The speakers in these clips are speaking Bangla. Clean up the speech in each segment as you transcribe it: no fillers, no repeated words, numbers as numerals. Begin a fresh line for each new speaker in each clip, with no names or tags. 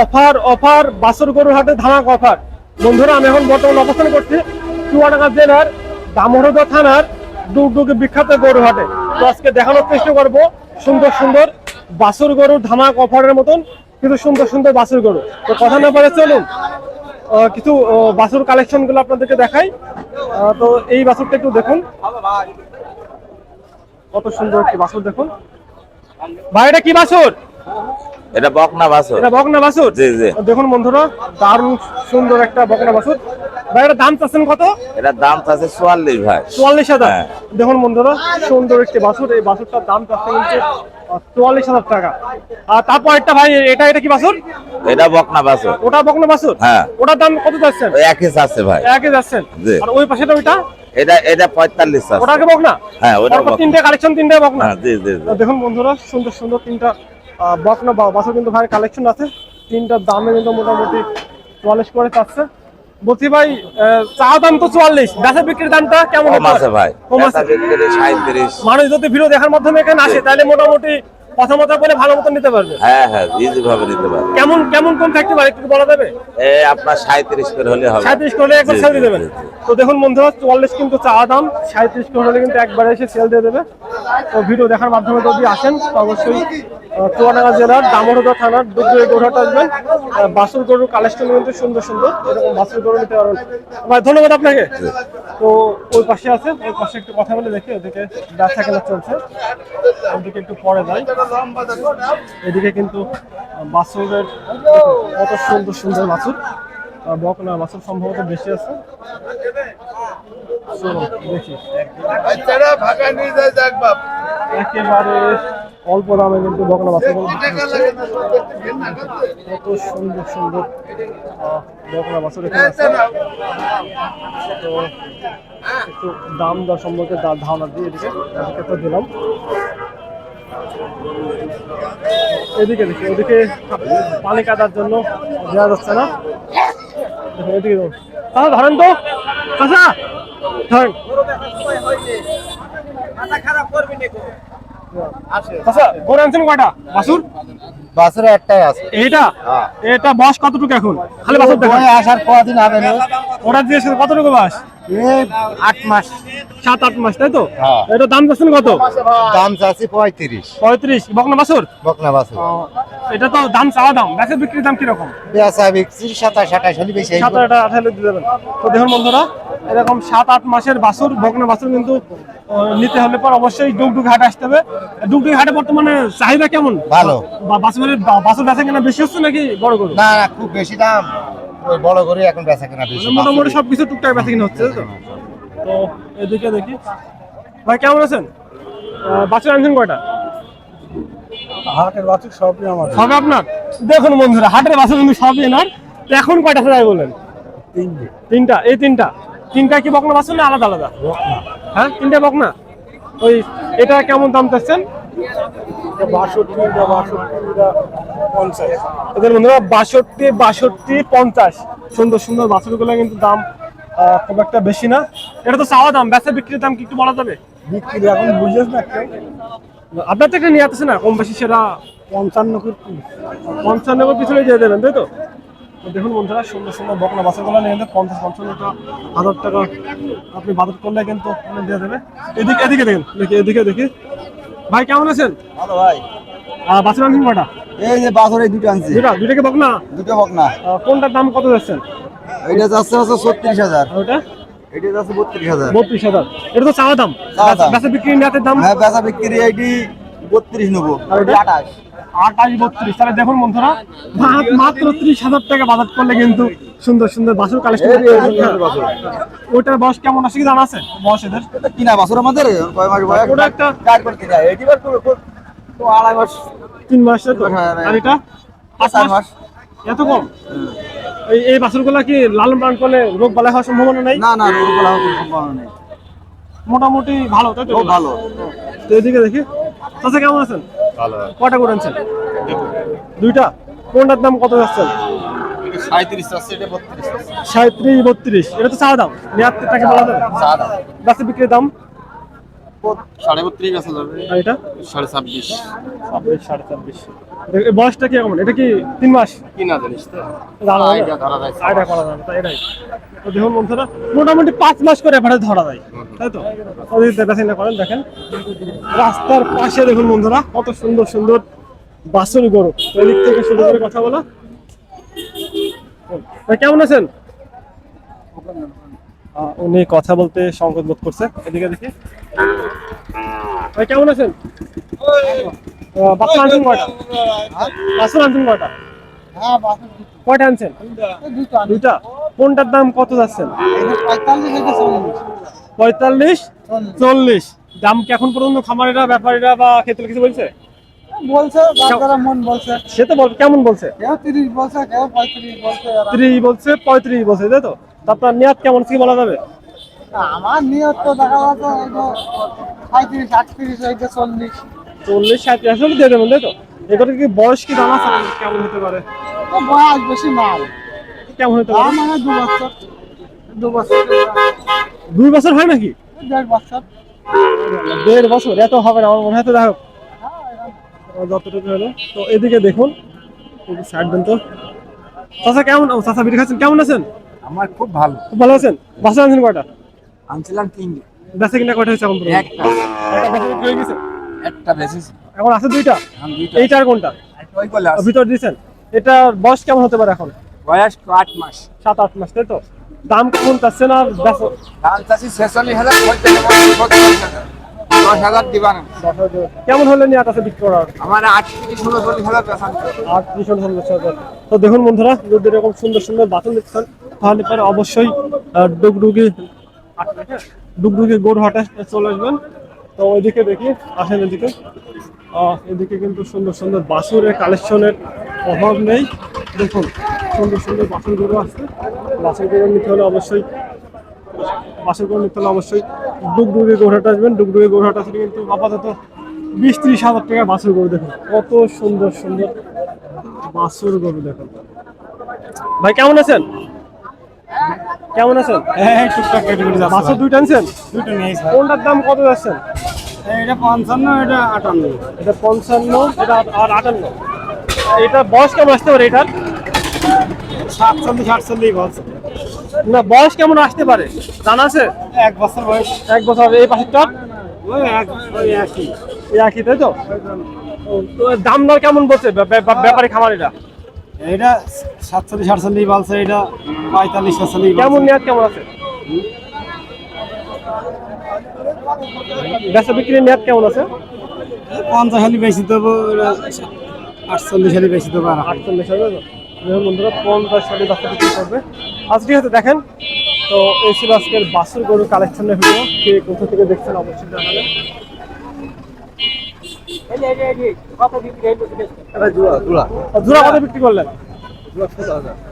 অফার অফার বাছুর গরুর হাটে ধামাক অফার। বন্ধুরা আমি এখন বর্তমানে অবস্থান করছি চুয়াডাঙ্গা জেলার দামোহরদা থানার ডুগডুগি বিখ্যাত গরু হাটে। তো আজকে দেখানোর চেষ্টা করবো সুন্দর সুন্দর বাছুর গরুর ধামাক অফারের মতন কিন্তু সুন্দর সুন্দর বাছুর গরু। তো কথা না বলে চলুন কিছু বাছুর কালেকশন গুলো আপনাদেরকে দেখাই। তো এই বাছুরটা একটু দেখুন, কত সুন্দর একটি বাছুর দেখুন। ভাই এটা কি বাছুর?
এটা বকনা বাছুর।
এটা বকনা বাছুর?
জি জি।
দেখুন বন্ধুরা দারুণ সুন্দর একটা বকনা বাছুর। ভাই এটা দাম চাচ্ছেন কত?
এটা দাম আছে 44 ভাই।
44,000।
হ্যাঁ।
দেখুন বন্ধুরা সুন্দর একটি বাছুর, এই বাছুরটার দাম চাচ্ছে কিন্তু 44,000 টাকা। আর তারপর একটা ভাই এটা কি বাছুর?
এটা বকনা বাছুর।
ওটা বকনা বাছুর?
হ্যাঁ।
ওটার দাম কত যাচ্ছেন?
ওই একই আছে ভাই।
একই যাচ্ছেন।
জি।
আর ওই পাশেটা ওইটা?
এটা 45 আছে।
ওটাকে বকনা?
হ্যাঁ ওটা
তারপর
বকনা।
তিনটে কালেকশন, তিনটে বকনা?
হ্যাঁ জি জি জি।
দেখুন বন্ধুরা সুন্দর সুন্দর তিনটা বকনা বাছুর কিন্তু ভাই কালেকশন আছে। তিনটার দামে কিন্তু মোটামুটি 44 করে চাচ্ছে। বলছি ভাই চা দাম তো 44, বেচা বিক্রির দামটা কেমন
কম আছে ভাই।
কম আছে?
বেচা বিক্রি 37।
মানুষ যদি ভিডিও দেখার মাধ্যমে এখানে আসে তাহলে মোটামুটি কথা মতো করে ভালো মতো নিতে পারবে।
হ্যাঁ হ্যাঁ ইজি ভাবে নিতে পারবে।
কেমন কেমন কম থাকতে পারে একটু বলা যাবে?
আপনার 37 করে হলে হবে।
37 করে একবার
জি,
সেল
জি,
দিয়ে দেবেন।
জি, জি।
তো দেখুন বন্ধুরা 44 কিন্তু চা দাম, 37 করে হলে কিন্তু একবারে এসে সেল দিয়ে দেবে। তো ভিডিও দেখার মাধ্যমে যদি আসেন তো অবশ্যই চুয়াডাঙ্গা জেলার দামোহরদা থানার ডুগডুগি গরুহাটে আসবেন। বাছুর গরুর কালেকশন কিন্তু সুন্দর সুন্দর, এরকম বাছুর গরু নিতে পারবেন। ভাই ধন্যবাদ আপনাকে। তো ওই পাশে আছে, ওই পাশে একটু কথা বলে দেখি, ওদিকে ব্যবসা কেনা চলছে, ওদিকে একটু পরে যাই। এদিকে কিন্তু বাছুরের কত সুন্দর সুন্দর বাছুর, বকনা বাছুর সম্ভবত বেশি আছে। চলো দেখি, একেবারে অল্প দামে কিন্তু বকনা বাছুর কত সুন্দর সুন্দর বকনা বাছুর এখানে আছে। তো একটু দাম দর সম্পর্কে ধারণা দিয়ে এদিকে তো দিলাম। এদিকে দেখি, ওদিকে পানি কাটার জন্য দেওয়া যাচ্ছে না। দেখুন এদিকে তাহলে ধরেন তো আচ্ছা ধরেন আচ্ছা গরু আনছেন কয়টা বাছুর?
বাছুর একটাই আছে।
এইটা এটা বয়স কতটুকু এখন? খালি বাছুর দেখেন।
আসার কদিন হবে না।
ওটা দিয়েছে কতটুকু বয়স?
8 মাস।
7-8 মাস, তাই তো?
হ্যাঁ।
এটা দাম যাচ্ছেন কত?
দাম চাচ্ছি 35।
35 বকনা বাছুর?
বকনা বাছুর।
এটা তো দাম চাওয়া দাম, বেচা বিক্রির দাম কিরকম?
বেচা বিক্রি 27-28 হলে বেশি।
7-8 দিয়ে দেবেন। তো দেখুন বন্ধুরা এরকম 7-8 মাসের বাছুর, বকনা বাছুর কিন্তু নিতে হলে পর অবশ্যই ডুগডুগি হাটে আসতে হবে। ডুগডুগি হাটে বর্তমানে চাহিদা কেমন?
ভালো।
বাছুর বেচা কেনা বেশি হচ্ছে নাকি বড় গরু?
না না খুব বেশি দাম, ওই বড় করে এখন বেচা কেনা বেশি।
মোটামুটি সবকিছু টুকটাক বেচা কিনা হচ্ছে, তাই তো? তো এদিকে দেখি ভাই কেমন আছেন? বাছুর আনছেন কয়টা?
হাটের বাছুর সবই আমার।
সবে আপনার? দেখুন বন্ধুরা হাটের বাছুর কিন্তু সবই এনার। তো এখন কয়টা আছে বলেন? তিনটা। এই তিনটা কি বকনা বাছুর না আলাদা আলাদা? হ্যাঁ তিনটা বকনা। ওই এটা কেমন দাম চাচ্ছেন? 62-50। এদের বন্ধুরা 62-50 সুন্দর সুন্দর বাছুরগুলো কিন্তু দাম খুব একটা বেশি না। এটা তো চাওয়া দাম, বেচা বিক্রির দাম কি একটু বলা যাবে?
বিক্রি এখন বুঝেছ না কেউ।
আপনার তো একটা নিয়ে আসছে না কম বেশি, সেটা 55 পিছনে দিয়ে দেবেন, তাই তো? দেখুন বন্ধুরা সুন্দর সুন্দর বকনা বাছুরগুলো নিয়ে 50-55 টাকা আপনি বাজার করলে কিন্তু দিয়ে দেবে। এদিকে দেখুন, এদিকে দেখি ভাই কেমন আছেন?
ভালো ভাই।
বাছুর আনছেন কয়টা?
এই যে বাছুর এই দুটো আনছি।
দুটাকে বকনা?
দুটো বকনা।
কোনটার দাম কত যাচ্ছেন?
এইটা যাচ্ছে 36,000।
ওটা
এইটা যাচ্ছে 32,000।
32,000। এটা তো চাওয়া দাম, বেচা বিক্রি নিয়াতের দাম?
হ্যাঁ বেচা বিক্রি এইটি 32 নেবো।
আর ওটা 28-32। তাহলে দেখুন বন্ধুরা মাত্র 30,000 টাকা বাজার করলে কিন্তু সুন্দর সুন্দর বাছুর কালেকশন। ওটার বয়স কেমন আছে কি জানা আছে? বয়স এদের
কিনা বাছুর আমাদের কয় মাস বয়স?
ওটা একটা
4 করে কিনা। এইবার তো 2.5 মাস
3 মাস, তো? আর এটা
4 মাস।
এত কম? এই বাছুরগুলা কি লালন পালন করলে রোগ বালাই হওয়ার সম্ভাবনা নেই?
না না রোগ বলা কোনো সম্ভাবনা নেই।
মোটামুটি ভালো, তাই তো?
খুব ভালো।
তো এদিকে দেখি চাচা কেমন আছেন?
ভালো।
কয়টা করে আনছেন? দুইটা। কোনটার দাম কত যাচ্ছেন?
37 আছে, এটা 32 আছে।
37-32। এটা তো চাওয়া দাম, 79 টাকা বলা যাবে।
চাওয়া দাম।
বেচা বিক্রির দাম
32.5 আছে যাবে।
আর এটা
26.5
26 26.5। এর বয়সটা কি কেমন? এটা কি 3 মাস?
কিনা জিনিস তো
জানা যায় না?
আইডিয়া ধরা যায়।
আইডিয়া করা যাবে তাই এটাই। তো দেখুন বন্ধুরা মোটামুটি 5 মাস করে এভারেজ ধরা যায়, তাই তো? ওই দেখাশোনা করেন, দেখেন রাস্তার পাশে দেখুন বন্ধুরা কত সুন্দর সুন্দর বাছুর গরু। তো এদিক থেকে শুরু করে কথা বলা। ভাই কেমন আছেন? উনি কথা বলতে সংকোচ বোধ করছে, এদিকে দেখি। ভাই কেমন আছেন? বাছুর আনছেন কয়টা? বাছুর আনছেন কয়টা?
হ্যাঁ বাস
কয়টা আনছেন?
দুটো
দুইটা। কোনটার দাম কত যাচ্ছেন?
45 থেকে 40
45 40। দাম কি এখন পর্যন্ত খামারিরা ব্যাপারীরা বা ক্ষেত্রে কিছু বলছে?
বলছে বাজারে মন বলছে।
সে তো কেমন বলছে?
কেউ 30 বলছে, কেউ 35 বলছে।
30 বলছে, 35 বলছে, তাই তো? তা আপনার নিয়াত কেমন কি বলা যাবে?
আমার নিয়ত তো দেখা যাচ্ছে এই যে 35 38 এই যে 40।
40 37 আসলে দিয়ে দেবেন, তাই তো? এগুলো কি বয়স কি জানা আছে কেমন হতে পারে?
তো বয়স বেশি নাই।
কেমন হতে পারে?
মানে 2 বছর 2 বছর
2 বছর হয় নাকি?
1.5 বছর।
1.5 বছর এত হবে না আমার মনে হয়। তো দেখো যতটুকু হলো। তো এদিকে দেখুন, সাইড দেন তো। চাচা কেমন? চাচা বিড়ি খাচ্ছেন, কেমন আছেন?
আমার খুব ভালো।
খুব ভালো আছেন। বাসা আনছেন কয়টা?
আনছিলাম 3
বেচা কিনা কয়টা হয়েছে এখন পর্যন্ত?
একটা
একটা বেচা বিক্রি হয়ে গেছে?
একটা বেশি
এখন আছে দুইটা।
আমি দুইটা
এইটার কোনটা?
ওই বলে
ভিতর দিয়েছেন। এটা বয়স কেমন হতে পারে এখন?
বয়স তো 8 মাস।
7-8 মাস, তাই তো? দাম কেমন চাচ্ছেন আর বেচা?
ধান চাষি 46,000 হইতে 10,000 দিবা না।
কেমন হলে নিয়ে আছে বিক্রি করার?
আমার 38-39,000 পেছান।
আর ভীষণ সুন্দর সুন্দর। তো দেখুন বন্ধুরা, যদি এরকম সুন্দর সুন্দর বাছুর দেখছেন তাহলে পরে অবশ্যই ডুগডুগি গরু হাটে চলে আসবেন। তো ওইদিকে দেখি, আসেন এদিকে। এদিকে কিন্তু সুন্দর সুন্দর বাছুরের কালেকশনের অভাব নেই। দেখুন সুন্দর সুন্দর বাছুর গরু আছে। বাছুর গরু নিতে হলে অবশ্যই ডুগডুগি গরু হাটে আসবেন। ডুগডুগি গরু হাট আসলে কিন্তু আপাতত 20-30 হাজার টাকা বাছুর গরু। দেখুন কত সুন্দর সুন্দর বাছুর গরু দেখুন। ভাই কেমন আছেন? কেমন আছেন?
হ্যাঁ টুকটাক ক্যাটাগরি আছে।
বাছুর দুইটা আনছেন?
দুটো নিয়েছি।
কোনটার দাম কত যাচ্ছেন?
এটা 55 এটা 58।
এটা 55, এটা আর 58। এটা বয়স কেমন আসতে পারে এটার?
47 48 বলছে।
না বয়স কেমন আসতে পারে জানা আছে?
1 বছর বয়স।
1 বছর। এই পাশেরটা
ওই একই।
এই একই, তাই তো? তো দাম দর কেমন বলছে ব্যাপারী খামারিরা?
এটা 47 48 বলছে, এটা 45 46
কেমন নিয়াত কেমন আছে? বেচা বিক্রির নিয়াত কেমন আছে?
50 হালি বেশি দেবো, 48 হালি বেশি দেবো।
48 হবে তো? দেখুন বন্ধুরা 50 সালে বাচ্চা বিক্রি করবে। আজকে হয়তো দেখেন। তো এই ছিল আজকের বাছুর গরু কালেকশনের ভিডিও। কে কোথা থেকে দেখছেন অবশ্যই জানাবেন। জোড়া কত বিক্রি করলেন?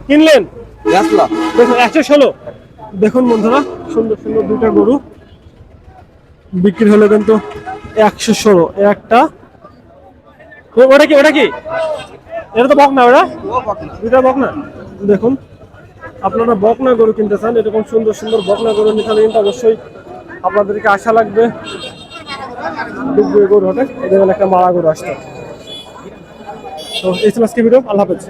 কিনলেন? দেখুন 116। দেখুন বন্ধুরা সুন্দর সুন্দর দুইটা গরু বিক্রি হলো কিন্তু 116 একটা। ওটা কি এটা তো বকনা, ওটা দুইটা বকনা। দেখুন আপনারা বকনা গরু কিনতে চান, এরকম সুন্দর সুন্দর বকনা গরু নিতে হলে কিন্তু অবশ্যই আপনাদেরকে আশা লাগবে ডুগডুগি গরু হাটে। দেখবেন একটা মারা গরু আসছে। তো এই ছিল আজকে ভিডিও। আল্লাহ হাফেজ।